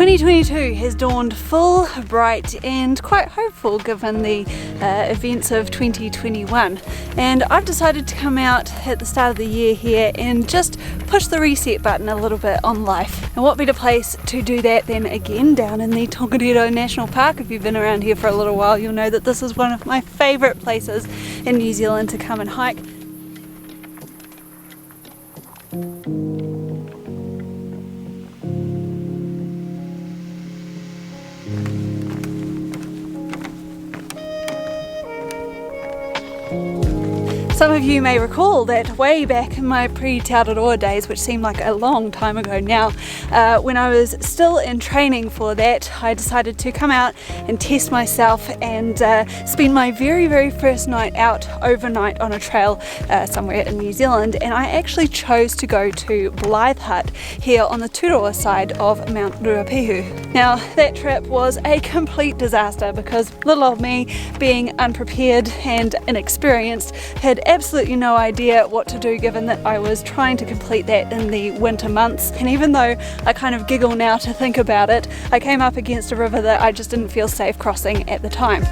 2022 has dawned full, bright and quite hopeful given the events of 2021, and I've decided to come out at the start of the year here and just push the reset button a little bit on life. And what better place to do that than again down in the Tongariro National Park. If you've been around here for a little while, you'll know that this is one of my favourite places in New Zealand to come and hike. Some of you may recall that way back in my pre-Te Araroa days, which seem like a long time ago now, when I was still in training for that, I decided to come out and test myself and spend my very first night out overnight on a trail somewhere in New Zealand, and I actually chose to go to Blyth Hut here on the Turoa side of Mt Ruapehu. Now that trip was a complete disaster because little old me, being unprepared and inexperienced, had absolutely no idea what to do given that I was trying to complete that in the winter months. And even though I kind of giggle now to think about it, I came up against a river that I just didn't feel safe crossing at the time.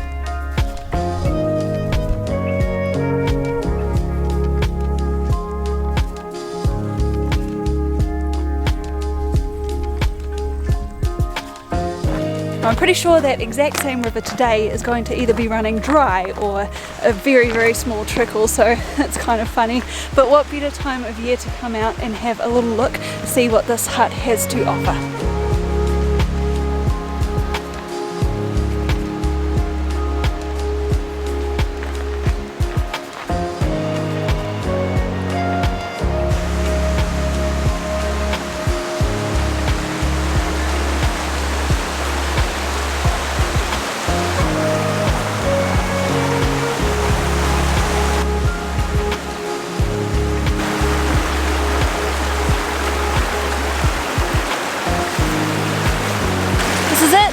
I'm pretty sure that exact same river today is going to either be running dry or a very small trickle, so it's kind of funny. But what better time of year to come out and have a little look, see what this hut has to offer.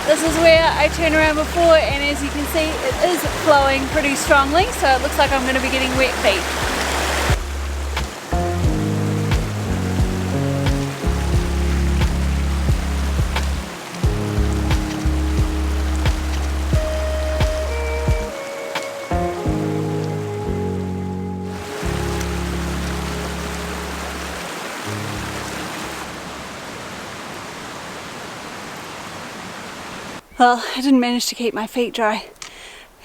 This is where I turned around before, and as you can see it is flowing pretty strongly, so it looks like I'm going to be getting wet feet. Well, I didn't manage to keep my feet dry,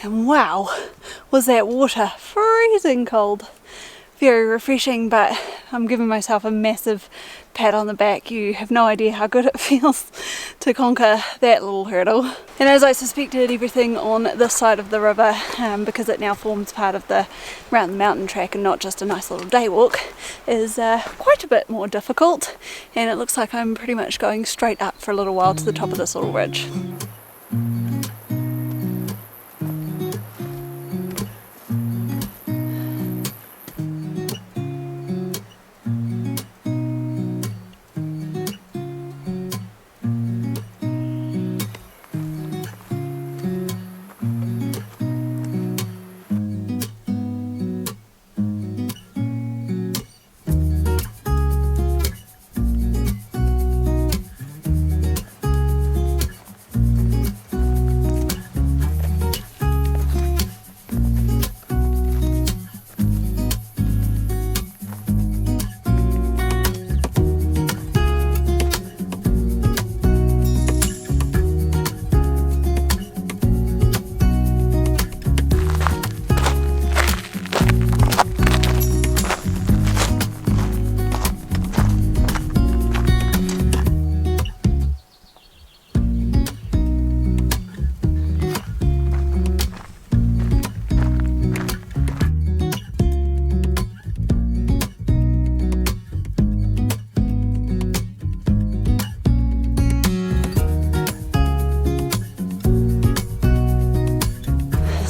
and wow, was that water freezing cold. Very refreshing, but I'm giving myself a massive pat on the back. You have no idea how good it feels to conquer that little hurdle. And as I suspected, everything on this side of the river, because it now forms part of the round the mountain track and not just a nice little day walk, is quite a bit more difficult, and it looks like I'm pretty much going straight up for a little while to the top of this little ridge.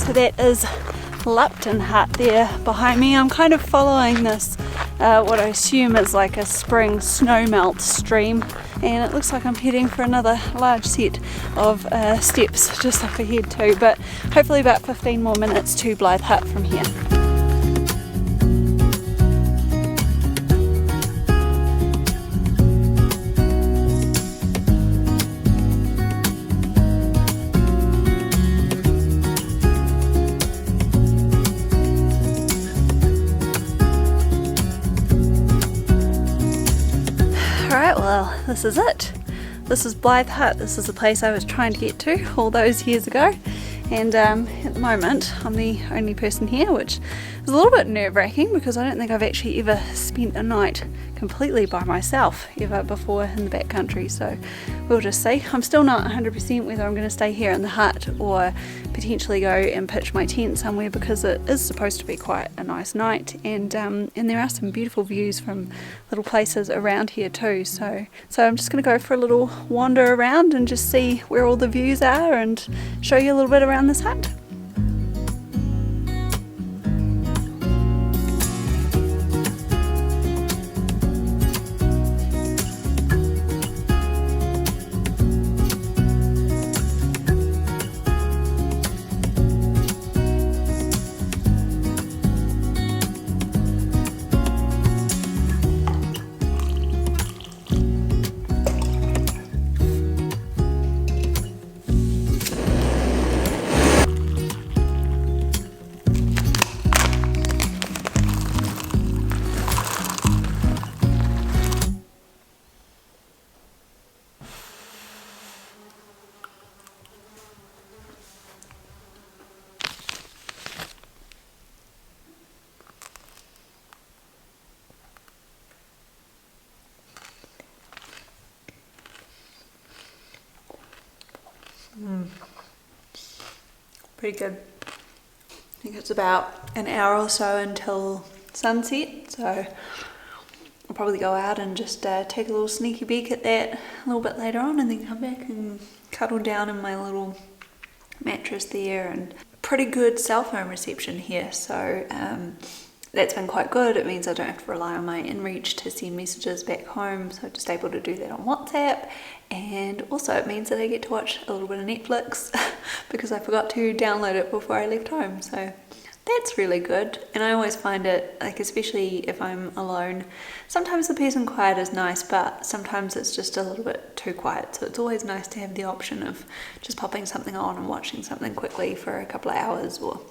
So that is Blyth Hut there behind me. I'm kind of following this, what I assume is like a spring snowmelt stream, and it looks like I'm heading for another large set of steps just up ahead too, but hopefully about 15 more minutes to Blyth Hut from here. this is it. This is Blyth Hut. This is the place I was trying to get to all those years ago. And at the moment, I'm the only person here, which is a little bit nerve-wracking because I don't think I've actually ever spent a night completely by myself ever before in the backcountry. So we'll just see. I'm still not 100% whether I'm going to stay here in the hut or potentially go and pitch my tent somewhere, because it is supposed to be quite a nice night, and there are some beautiful views from little places around here too. So I'm just going to go for a little wander around and just see where all the views are and show you a little bit around this hut. Pretty good. I think it's about an hour or so until sunset, so I'll probably go out and just take a little sneaky peek at that a little bit later on, and then come back and cuddle down in my little mattress there. And pretty good cell phone reception here, so that's been quite good. It means I don't have to rely on my inReach to send messages back home, so I'm just able to do that on WhatsApp. And also it means that I get to watch a little bit of Netflix because I forgot to download it before I left home, so that's really good. And I always find it, like, especially if I'm alone, sometimes the peace and quiet is nice, but sometimes it's just a little bit too quiet, so it's always nice to have the option of just popping something on and watching something quickly for a couple of hours, or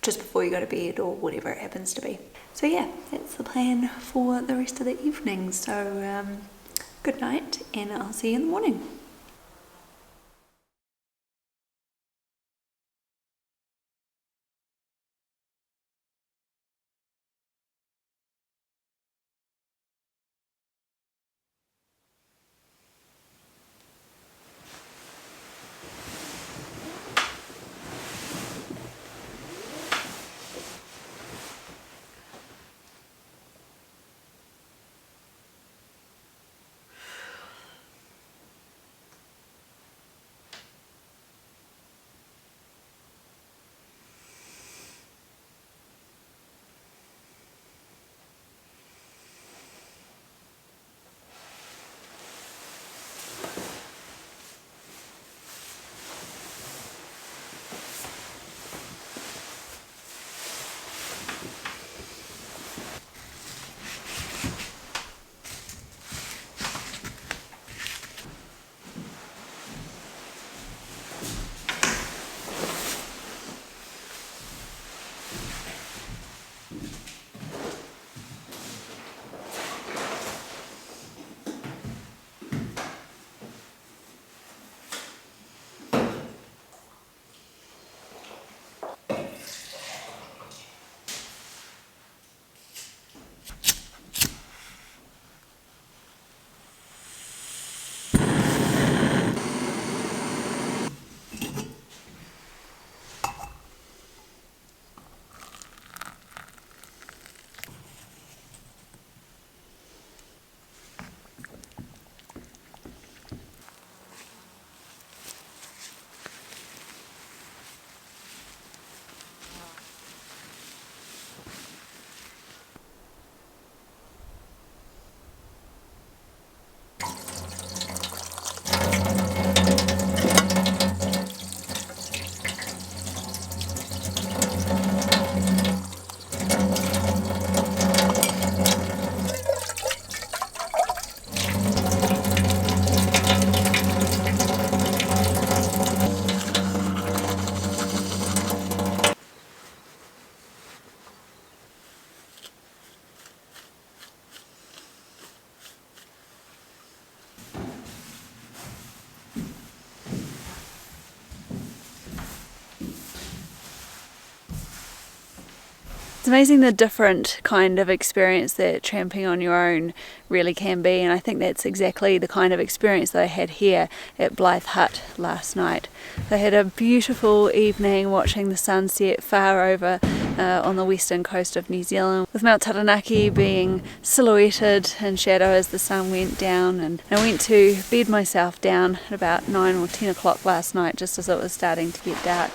just before you go to bed, or whatever it happens to be. So yeah, that's the plan for the rest of the evening. So good night, and I'll see you in the morning. It's amazing the different kind of experience that tramping on your own really can be, and I think that's exactly the kind of experience that I had here at Blyth Hut last night. I had a beautiful evening watching the sunset far over on the western coast of New Zealand, with Mount Taranaki being silhouetted in shadow as the sun went down, and I went to bed myself down at about 9 or 10 o'clock last night just as it was starting to get dark,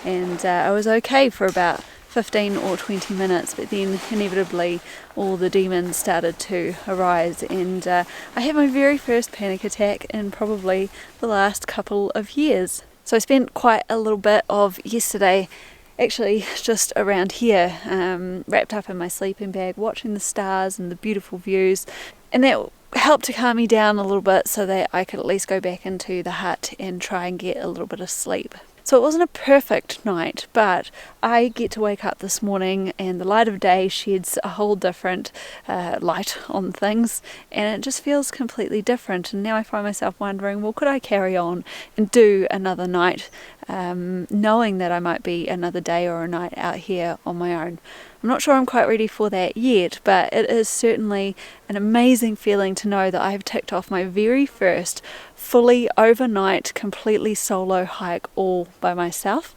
and I was okay for about 15 or 20 minutes, but then inevitably all the demons started to arise, and I had my very first panic attack in probably the last couple of years. So I spent quite a little bit of yesterday actually just around here, wrapped up in my sleeping bag, watching the stars and the beautiful views, and that helped to calm me down a little bit so that I could at least go back into the hut and try and get a little bit of sleep. So it wasn't a perfect night, but I get to wake up this morning and the light of day sheds a whole different light on things, and it just feels completely different. And now I find myself wondering, well, could I carry on and do another night, knowing that I might be another day or a night out here on my own? I'm not sure I'm quite ready for that yet, but it is certainly an amazing feeling to know that I have ticked off my very first fully overnight, completely solo hike all by myself.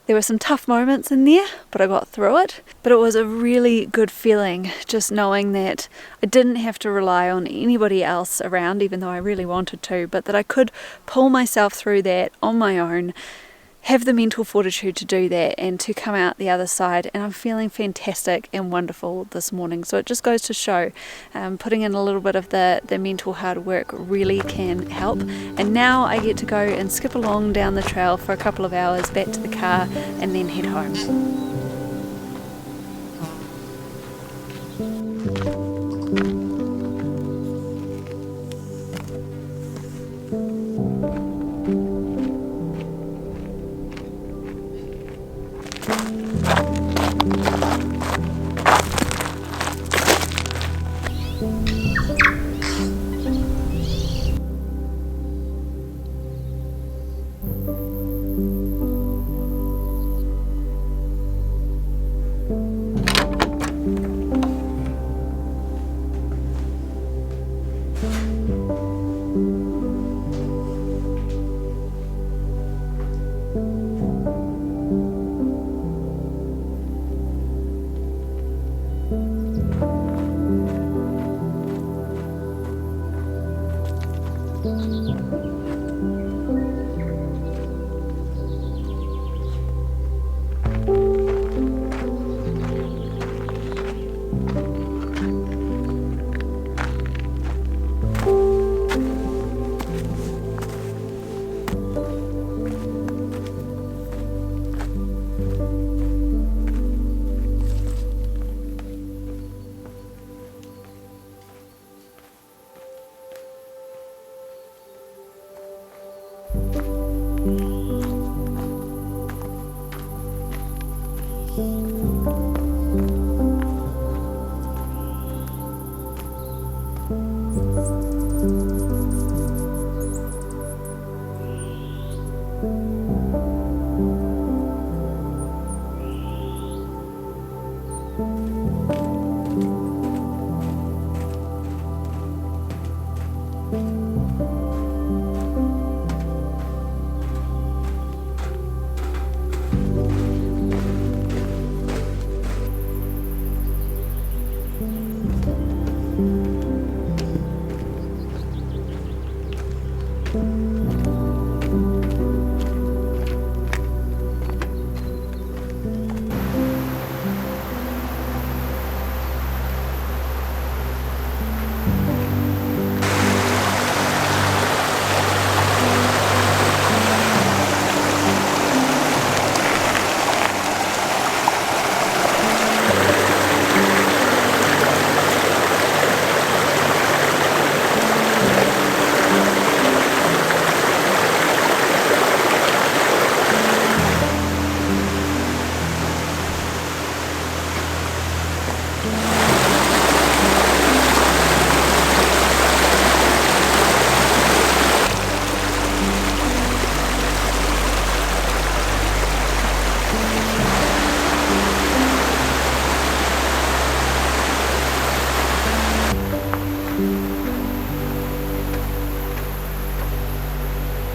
There were some tough moments in there, but I got through it. But it was a really good feeling just knowing that I didn't have to rely on anybody else around, even though I really wanted to, but that I could pull myself through that on my own, have the mental fortitude to do that and to come out the other side, and I'm feeling fantastic and wonderful this morning. So it just goes to show putting in a little bit of the mental hard work really can help. And now I get to go and skip along down the trail for a couple of hours back to the car and then head home.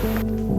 Bye.